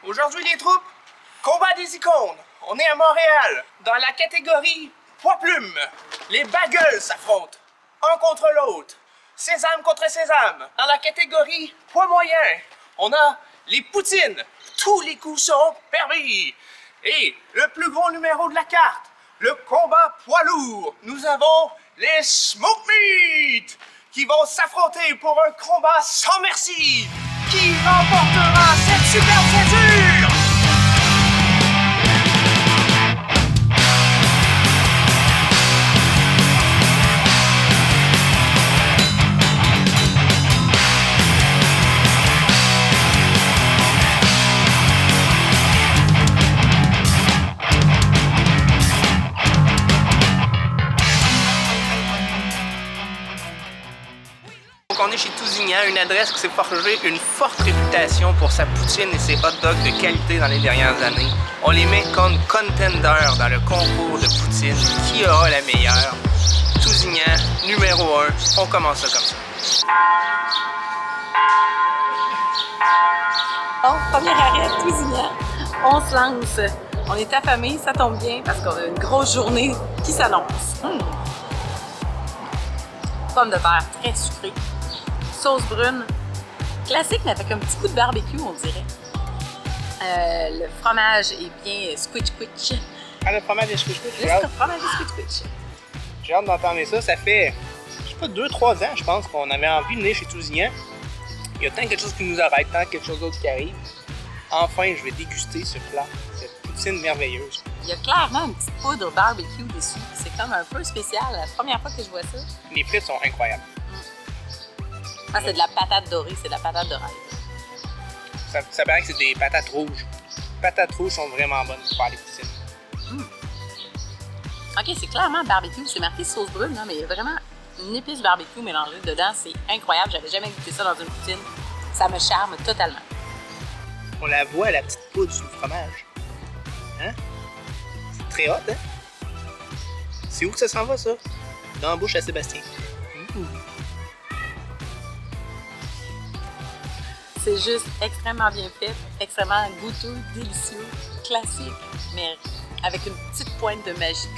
Aujourd'hui les troupes, combat des icônes. On est à Montréal, dans la catégorie poids-plume. Les bagels s'affrontent, un contre l'autre. Sésame contre sésame. Dans la catégorie poids moyen, on a les poutines. Tous les coups sont permis. Et le plus gros numéro de la carte, le combat poids lourd. Nous avons les Smoke Meat qui vont s'affronter pour un combat sans merci. Qui remportera cette superbe ceinture? On est chez Tousignan, une adresse qui s'est forgée une forte réputation pour sa poutine et ses hot dogs de qualité dans les dernières années. On les met comme contenders dans le concours de poutine. Qui aura la meilleure? Tousignan, numéro 1. On commence ça comme ça. Bon, premier arrêt, Tousignan. On se lance. On est affamés, ça tombe bien parce qu'on a une grosse journée qui s'annonce. Pommes de terre très sucrées. Sauce brune, classique mais avec un petit coup de barbecue on dirait. Le fromage est bien squitch-squitch. Ah, le fromage est squitch-squitch? Le fromage est squitch-squitch. J'ai hâte d'entendre ça. Ça fait, je sais pas, 2-3 ans, je pense, qu'on avait envie de venir chez Tousignan. Il y a tant quelque chose qui nous arrête, tant quelque chose d'autre qui arrive. Enfin, je vais déguster ce plat, cette poutine merveilleuse. Il y a clairement une petite poudre barbecue dessus. C'est comme un peu spécial. La première fois que je vois ça. Les frites sont incroyables. Ah, c'est de la patate dorée, c'est de la patate de rêve. Ça paraît que c'est des patates rouges. Les patates rouges sont vraiment bonnes pour faire les poutines. Ok, c'est clairement barbecue. C'est marqué sauce brune, là, mais il y a vraiment une épice barbecue mélangée dedans. C'est incroyable. J'avais jamais goûté ça dans une poutine. Ça me charme totalement. On la voit, la petite poudre sur le fromage. Hein? C'est très hot, hein? C'est où que ça s'en va, ça? Dans la bouche à Sébastien. C'est juste extrêmement bien fait, extrêmement goûteux, délicieux, classique, mais avec une petite pointe de magie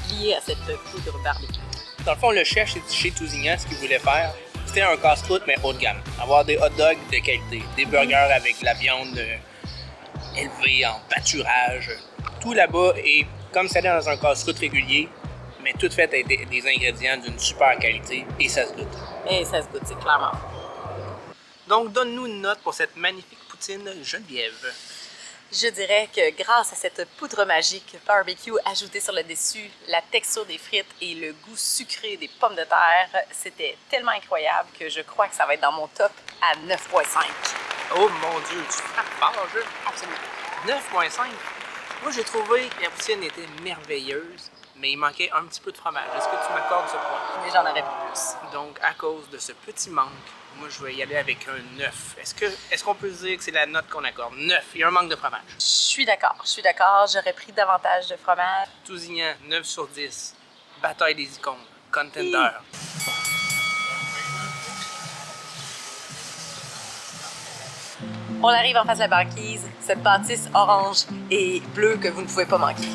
liée à cette poudre barbecue. Dans le fond, le chef chez Tousignan, ce qu'il voulait faire, c'était un casse-croûte, mais haut de gamme. Avoir des hot dogs de qualité, des burgers avec la viande élevée en pâturage. Tout là-bas est comme ça dans un casse-croûte régulier, mais tout fait avec des ingrédients d'une super qualité et ça se goûte. Et ça se goûte, c'est clairement. Donc, donne-nous une note pour cette magnifique poutine Geneviève. Je dirais que grâce à cette poudre magique barbecue ajoutée sur le dessus, la texture des frites et le goût sucré des pommes de terre, c'était tellement incroyable que je crois que ça va être dans mon top à 9.5. Oh mon Dieu, tu frappes fort, je. Absolument. 9.5. Moi, j'ai trouvé que la poutine était merveilleuse, mais il manquait un petit peu de fromage. Est-ce que tu m'accordes ce point? Mais j'en aurais plus. Donc, à cause de ce petit manque, moi, je vais y aller avec un 9. Est-ce qu'on peut dire que c'est la note qu'on accorde? 9. Il y a un manque de fromage. Je suis d'accord. J'aurais pris davantage de fromage. Tousignan, 9 sur 10. Bataille des icônes. Contender. On arrive en face de la banquise, cette bâtisse orange et bleue que vous ne pouvez pas manquer.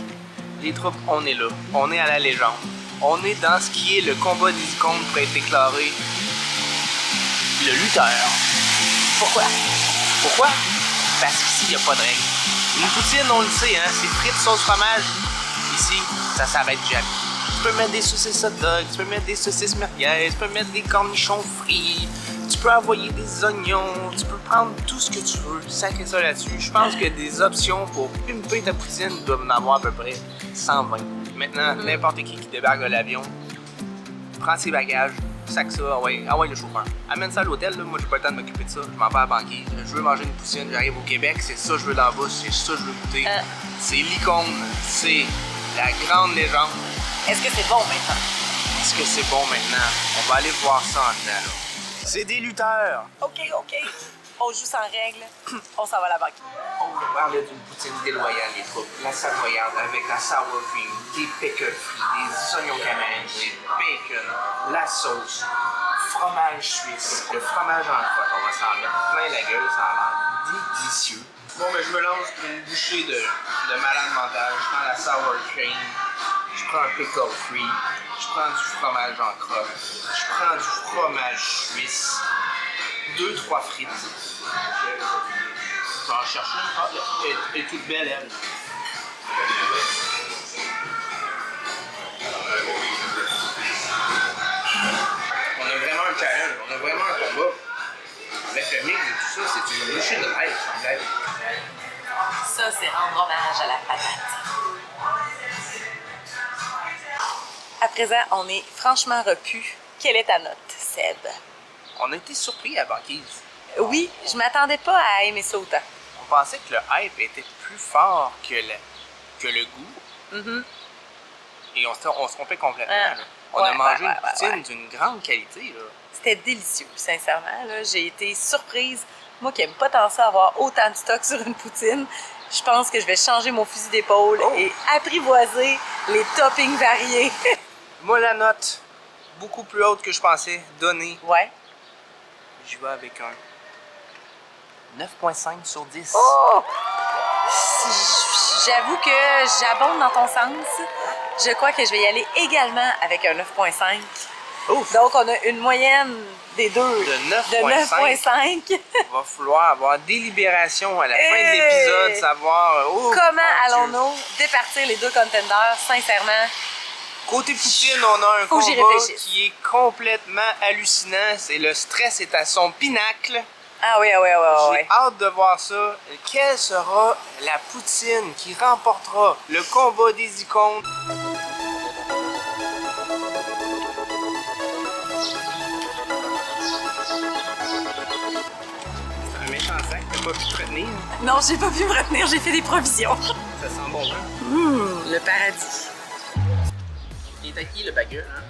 Les troupes, on est là. On est à la légende. On est dans ce qui est le combat des icônes pour être déclaré le lutteur. Pourquoi? Pourquoi? Parce qu'ici, il n'y a pas de règle. Une poutine, on le sait, hein, c'est frites, sauce, fromage. Ici, ça s'arrête jamais. Tu peux mettre des saucisses hot dog, tu peux mettre des saucisses merguez, tu peux mettre des cornichons frits, tu peux envoyer des oignons, tu peux prendre tout ce que tu veux, sacrer ça là-dessus. Je pense que des options pour pimper ta poutine doivent en avoir à peu près 120. Maintenant, n'importe qui débarque de l'avion, prend ses bagages, sac ça, ah ouais le chauffeur. Amène ça à l'hôtel, là. Moi j'ai pas le temps de m'occuper de ça, je m'en vais à la banquise. Je veux manger une poutine, j'arrive au Québec, c'est ça que je veux dans la bouche, c'est ça que je veux goûter. C'est l'icône, c'est la grande légende. Est-ce que c'est bon maintenant? Est-ce que c'est bon maintenant? On va aller voir ça en dedans, là. C'est des lutteurs! OK. On joue sans règle, on s'en va à la banquise. On parlait d'une poutine déloyale, les troupes. La savoyarde avec la sour cream, des pickles frits, des oignons caramélisés, bacon, la sauce, fromage suisse, le fromage en crotte. On va s'en mettre plein la gueule, ça a l'air délicieux. Bon, mais je me lance pour une bouchée de malade mental. Je prends la sour cream, je prends un pickle free, je prends du fromage en crotte, je prends du fromage suisse, 2-3 frites. Je vais en chercher une. Ah, elle est toute belle, elle. On a vraiment un challenge, on a vraiment un combat. Avec le mix de tout ça, c'est une bouchée de rêve, sans blague. Ça, c'est rendre hommage à la patate. À présent, on est franchement repu. Quelle est ta note, Seb? On a été surpris à Banquise. Oui, je m'attendais pas à aimer ça autant. On pensait que le hype était plus fort que le goût. Et on se trompait complètement. Ah. Là. On a Ouais, mangé ouais, une poutine d'une grande qualité. Là. C'était délicieux, sincèrement. Là. J'ai été surprise. Moi qui n'aime pas tant ça avoir autant de stock sur une poutine, je pense que je vais changer mon fusil d'épaule et apprivoiser les toppings variés. Moi, la note, beaucoup plus haute que je pensais, donnée. Ouais. J'y vais avec un 9,5 sur 10. Oh! J'avoue que j'abonde dans ton sens. Je crois que je vais y aller également avec un 9,5. Ouf! Donc, on a une moyenne des deux De 9,5. Il va falloir avoir délibération à la fin de l'épisode, savoir Comment allons-nous départir les deux contenders, sincèrement? Côté poutine, on a un Faut que j'y combat réfléchisse. qui est complètement hallucinant. C'est le stress est à son pinacle. Ah oui, J'ai hâte de voir ça. Quelle sera la poutine qui remportera le combat des icônes? C'est un méchant sac, t'as pas pu te retenir. Non, j'ai pas pu me retenir, j'ai fait des provisions. Ça sent bon, hein? Le paradis. Il est à qui le baguette, hein?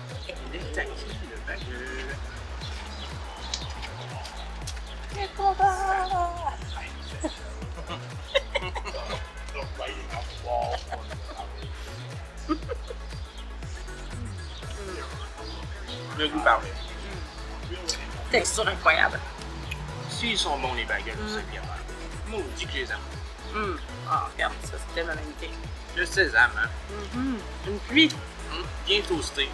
Il est à qui le baguette? Le combat! Le goût parfait. Texture incroyable. S'ils sont bons les baguettes, c'est bien. Maudit que je les aime. Ah, regarde, ça, c'est tellement magnifique. Le sésame, hein? Une pluie. Bien toasté.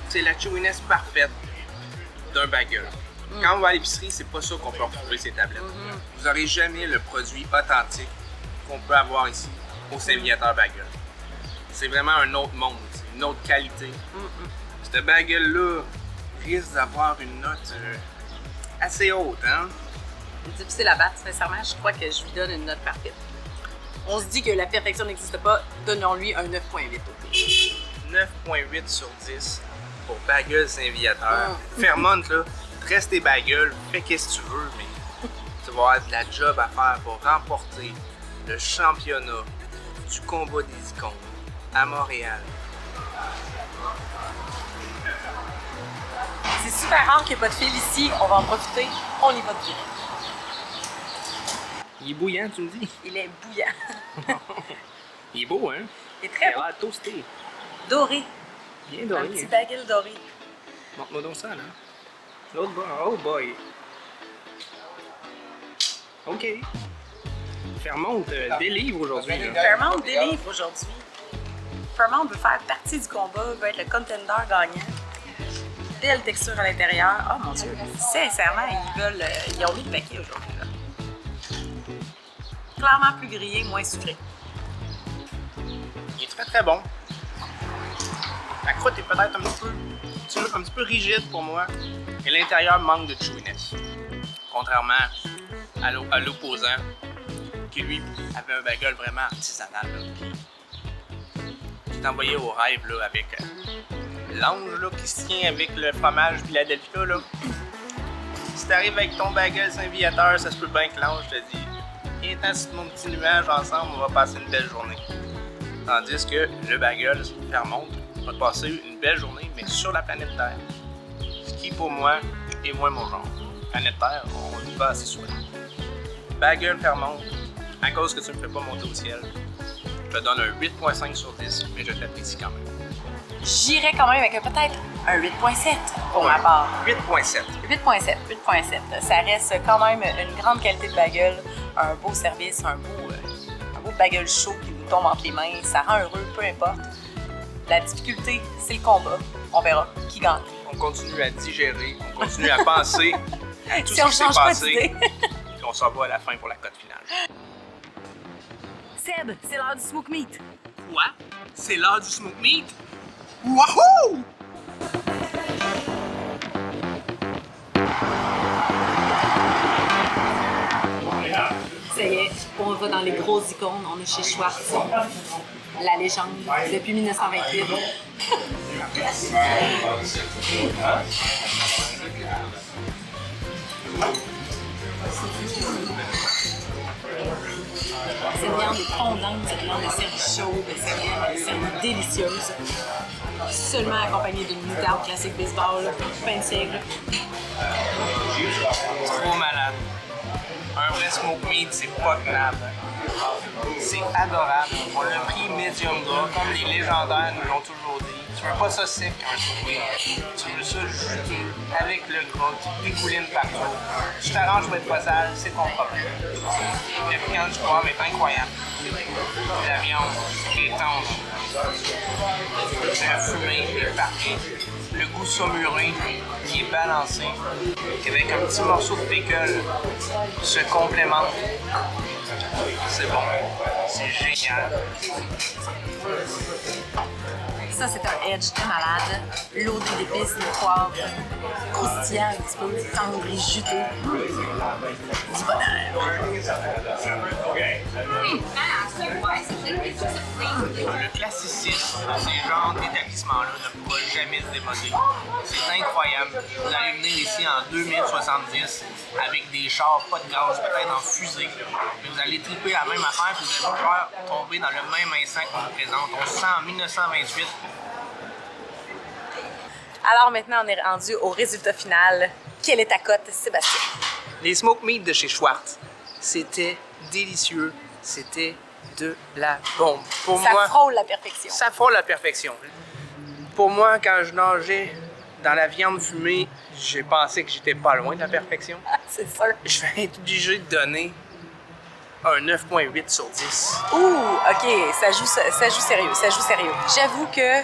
C'est la chewiness parfaite d'un bagel. Quand on va à l'épicerie, c'est pas ça qu'on peut retrouver ces tablettes. Vous n'aurez jamais le produit authentique qu'on peut avoir ici au Saint-Viateur Bagel. C'est vraiment un autre monde, c'est une autre qualité. Ce bagel-là risque d'avoir une note assez haute, hein? C'est difficile à battre, sincèrement. Je crois que je lui donne une note parfaite. On se dit que la perfection n'existe pas, donnons-lui un 9,8. 9,8 sur 10 pour Bagel Saint-Viateur. Fairmont, là, reste tes bagels, fais qu'est-ce que tu veux, mais tu vas avoir de la job à faire pour remporter le championnat du combat des icônes à Montréal. C'est super rare qu'il n'y ait pas de fil ici. On va en profiter. On y va direct. Il est bouillant, tu me dis? Il est bouillant. Il est beau, hein? Il est très Il a l'air toasté. doré. Bien Un doré. petit Hein? bagel doré. Montre-moi donc ça, là. L'autre bord. Oh boy. OK. Fairmont délivre aujourd'hui. là. Fairmont délivre aujourd'hui. Fairmont veut faire partie du combat, veut être le contender gagnant. Belle texture à l'intérieur. Oh mon Dieu, sincèrement, ils ont mis le paquet aujourd'hui. Là. Clairement plus grillé, moins sucré. Il est très très bon. La croûte est peut-être un petit peu rigide pour moi. Et l'intérieur manque de chewiness. Contrairement à l'opposant, qui lui avait un bagel vraiment artisanal. Qui est envoyé au rêve là, avec l'ange là, qui se tient avec le fromage Philadelphia. Là. Si t'arrives avec ton bagel Saint-Viateur, ça se peut bien que l'ange te dit viens-t'en sur mon petit nuage ensemble, on va passer une belle journée. Tandis que le bagel Fairmont va passer une belle journée, mais sur la planète Terre. Ce qui, pour moi, est moins mon genre. Planète Terre, on y va assez souvent. Bagel Fairmont, à cause que tu me fais pas monter au ciel, je te donne un 8,5 sur 10, mais je t'apprécie quand même. J'irais quand même avec peut-être un 8,7 pour ma part. 8,7. 8,7. Ça reste quand même une grande qualité de bagel. un beau service, un beau bagel chaud qui nous tombe entre les mains. Ça rend heureux, peu importe. La difficulté, c'est le combat. On verra qui gagne. On continue à digérer, on continue à penser à tout Si ce on qui s'est change pas passé. d'idée. Puis on s'en va à la fin pour la cote finale. Seb, c'est l'heure du smoke meat. Quoi? C'est l'heure du smoke meat? Wouhou! Ça y est, on va dans les grosses icônes. On est chez Schwartz. La légende, depuis 1928. Cette viande est fondante, cette viande est servie chaude, cette viande est servie délicieuse. Seulement accompagnée d'une moutarde classique baseball, pain de seigle. Trop malade. Un vrai smoke meat, c'est pas tenable. C'est adorable. On l'a pris medium gras, comme les légendaires nous l'ont toujours dit. Tu veux pas ça sec un smoke meat. Tu veux ça juteux, avec le gras qui dégouline partout. Tu t'arranges pour être pas sale, c'est ton problème. Le piquant du poivre est incroyable. La viande est tendre. La fumée est parfaite. Le goût saumuré qui est balancé, avec un petit morceau de bacon se complémente. C'est bon, c'est génial. Ça, c'est un edge de malade. Loadé d'épices, de poivre, croustillant un petit peu, tendre et juteux. Du bonheur. Le classicisme de ces genres d'établissements-là ne pourra jamais se démoder. C'est incroyable. Vous allez venir ici en 2070 avec des chars pas de gaz, peut-être en fusée. Mais vous allez triper la même affaire et vous allez pouvoir tomber dans le même instant qu'on vous présente. On se sent en 1928. Alors maintenant, on est rendu au résultat final. Quelle est ta cote, Sébastien? Les smoke meat de chez Schwartz, c'était délicieux. C'était de la bombe. Pour Ça moi, frôle la perfection. ça frôle la perfection. Pour moi, quand je nageais dans la viande fumée, j'ai pensé que j'étais pas loin de la perfection. C'est sûr. Je vais être obligé de donner un 9.8 sur 10. Ouh, OK, ça joue sérieux, ça joue sérieux. J'avoue que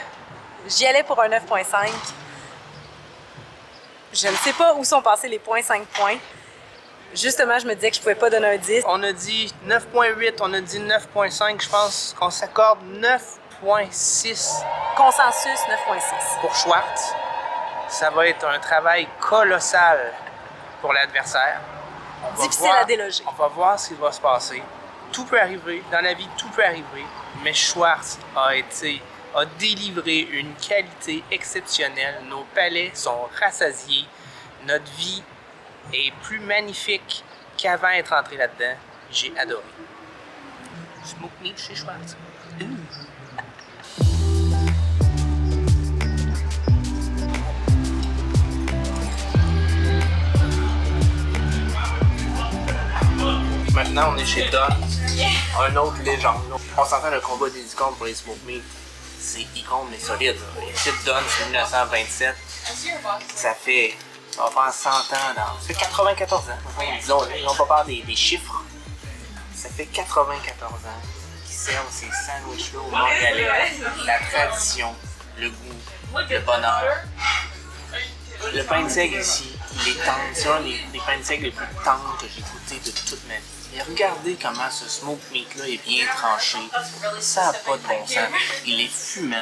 j'y allais pour un 9.5. Je ne sais pas où sont passés les 0.5 points. Justement, je me disais que je pouvais pas donner un 10. On a dit 9.8, on a dit 9.5. Je pense qu'on s'accorde 9.6 Consensus, 9.6. pour Schwartz. Ça va être un travail colossal pour l'adversaire. On va Difficile voir- à déloger. On va voir ce qui va se passer. Tout peut arriver. Dans la vie, tout peut arriver. Mais Schwartz a délivré une qualité exceptionnelle. Nos palais sont rassasiés. Notre vie est plus magnifique qu'avant d'être entré là-dedans. J'ai adoré. Smoke meat chez Schwartz. Maintenant, on est chez Don, un autre légende. On s'entend le combat des icônes pour les smoke meat. C'est icône mais solide. Là. Les titres Don, c'est 1927. Ça va faire 100 ans. Ça fait 94 ans. Enfin, disons, ils n'ont pas peur des chiffres. Ça fait 94 ans qu'ils servent ces sandwichs-là au Montréalais. La tradition, le goût, le bonheur. Le pain de seigle ici, il est tendre. C'est un des pains de seigle les plus tendres que j'ai goûté de toute ma vie. Et regardez comment ce smoke meat-là est bien tranché. Ça n'a pas de bon sens. Il est fumant.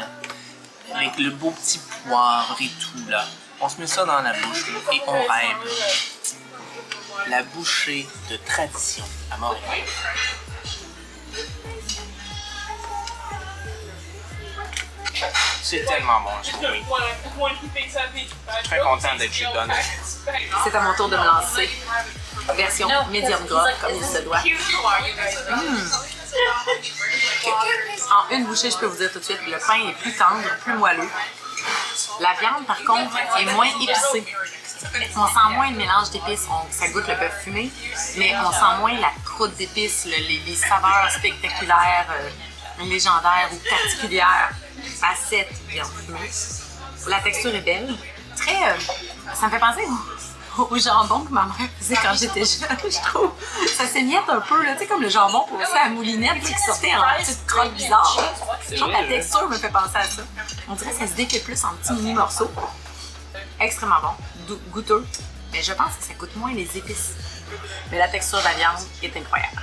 Avec le beau petit poivre et tout, là. On se met ça dans la bouche et on rêve. La bouchée de tradition à Montréal. C'est tellement bon, ce smoke meat. Je suis très content d'être chez Don. C'est à mon tour de me lancer. Version medium gras, comme il se doit. En une bouchée, je peux vous dire tout de suite, le pain est plus tendre, plus moelleux. La viande, par contre, est moins épicée. On sent moins le mélange d'épices. Ça goûte le bœuf fumé, mais on sent moins la croûte d'épices, les saveurs spectaculaires, légendaires ou particulières à cette viande fumée. La texture est belle. Ça me fait penser au jambon que ma mère faisait quand j'étais jeune, je trouve. Ça s'émiette un peu, là, tu sais, comme le jambon pour aussi à la moulinette qui sortait en petites crottes bizarres. Je trouve que la texture me fait penser à ça. On dirait que ça se défait plus en petits mini morceaux. Extrêmement bon, goûteux. Mais je pense que ça coûte moins les épices. Mais la texture de la viande est incroyable.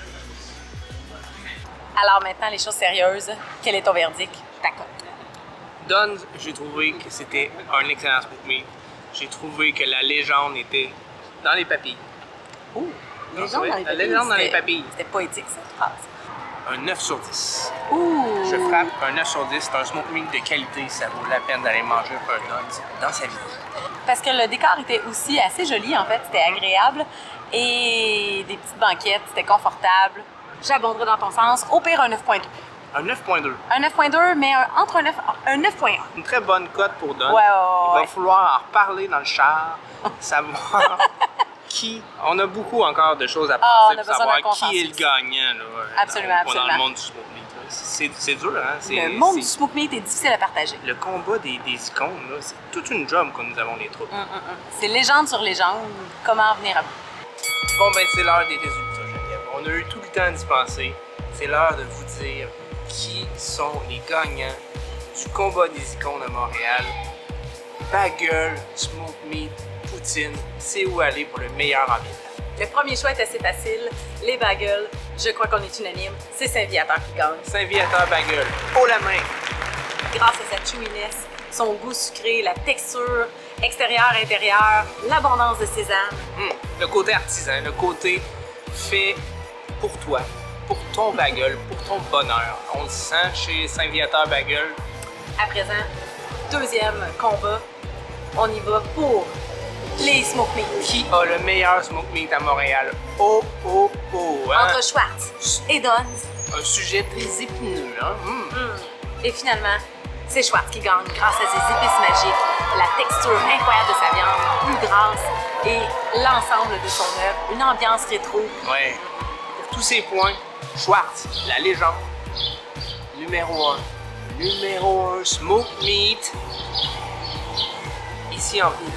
Alors maintenant, les choses sérieuses. Quel est ton verdict? Ta cote. Don's, j'ai trouvé que c'était un excellent smoke meat. J'ai trouvé que la légende était dans les papilles. Oh, La légende dans les papilles. C'était poétique, cette phrase. Un 9 sur 10. Ouh! Je frappe un 9 sur 10. C'est un smoke meat de qualité. Ça vaut la peine d'aller manger un Don's dans sa vie. Parce que le décor était aussi assez joli, en fait. C'était agréable. Et des petites banquettes, c'était confortable. J'abonderai dans ton sens. Au pire, un 9.2. Un 9.2. Un 9.2, mais entre un 9.1. Une très bonne cote pour Don's. Ouais. Il va falloir en reparler dans le char, savoir qui... On a beaucoup encore de choses à penser pour savoir qui est le gagnant là, absolument. Dans le monde du smoke meat. C'est dur, hein? Le monde du smoke meat est difficile à partager. Le combat des icônes, là, c'est toute une job que nous avons les troupes. C'est légende sur légende. Comment en venir à bout? Bon, ben c'est l'heure des résultats, Geneviève. On a eu tout le temps d'y penser. C'est l'heure de vous dire qui sont les gagnants du combat des icônes à Montréal. Bagel, smoke meat, poutine, c'est où aller pour le meilleur ambiance. Le premier choix est assez facile. Les bagels, je crois qu'on est unanime. C'est Saint-Viateur qui gagne. Saint-Viateur Bagel, haut la main. Grâce à sa chewiness, son goût sucré, la texture, extérieur-intérieur, l'abondance de sésame. Le côté artisan, le côté fait pour toi, pour ton bagel, pour ton bonheur. On le sent chez Saint-Viateur Bagel. À présent, deuxième combat, on y va pour les smoke meat. Qui a le meilleur smoke meat à Montréal? Hein? Entre Schwartz et Don's. Un sujet très épineux, hein? Et finalement, c'est Schwartz qui gagne grâce à ses épices magiques, la texture incroyable de sa viande, plus grasse et l'ensemble de son œuvre, une ambiance rétro. Ouais. Pour tous ces points, Schwartz, la légende, numéro 1. Numéro 1, smoke meat. Ici en ville.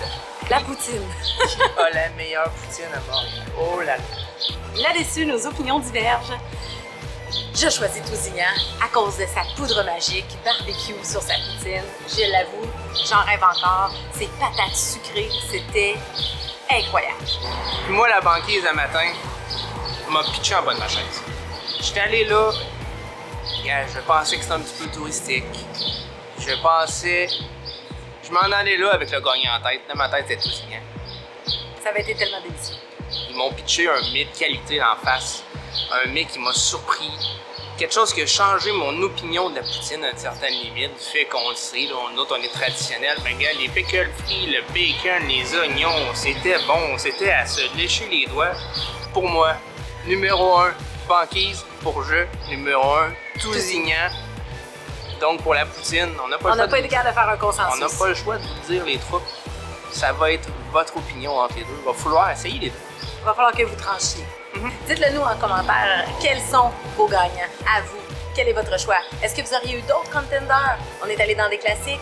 La poutine. Qui a la meilleure poutine à Montréal? Oh là là. Là-dessus, nos opinions divergent. Je choisis Tousignan à cause de sa poudre magique, barbecue sur sa poutine. Je l'avoue, j'en rêve encore. Ses patates sucrées, c'était incroyable. Puis moi, la banquise, un matin, m'a pitché en bas de ma chaise. J'étais allé là, je pensais que c'était un petit peu touristique. Je m'en allais là avec le gagnant en tête. Dans ma tête, c'était Tousignan. Ça avait été tellement délicieux. Ils m'ont pitché un mets de qualité en face. Un mets qui m'a surpris. Quelque chose qui a changé mon opinion de la poutine à une certaine limite. Du fait qu'on le sait, là, nous autres, on est traditionnels. Ben, gars, les pickles frits, le bacon, les oignons, c'était bon. C'était à se lécher les doigts. Pour moi, numéro 1, banquise. Pour jeu, numéro 1, Tousignan. Donc, pour la poutine, on n'a pas été capable de faire un consensus. On n'a pas le choix de vous dire les troupes. Ça va être votre opinion entre les deux. Il va falloir essayer les deux. Il va falloir que vous tranchiez. Dites-le nous en commentaire, quels sont vos gagnants? À vous, quel est votre choix? Est-ce que vous auriez eu d'autres contenders? On est allé dans des classiques.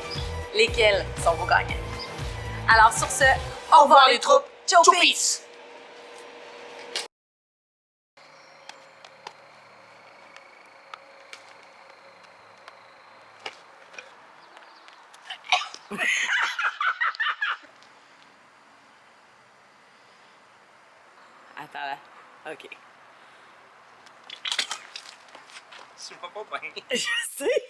Lesquels sont vos gagnants? Alors sur ce, au revoir les troupes. Ciao, peace! Attends là. OK. Je sais pas bien. Je sais.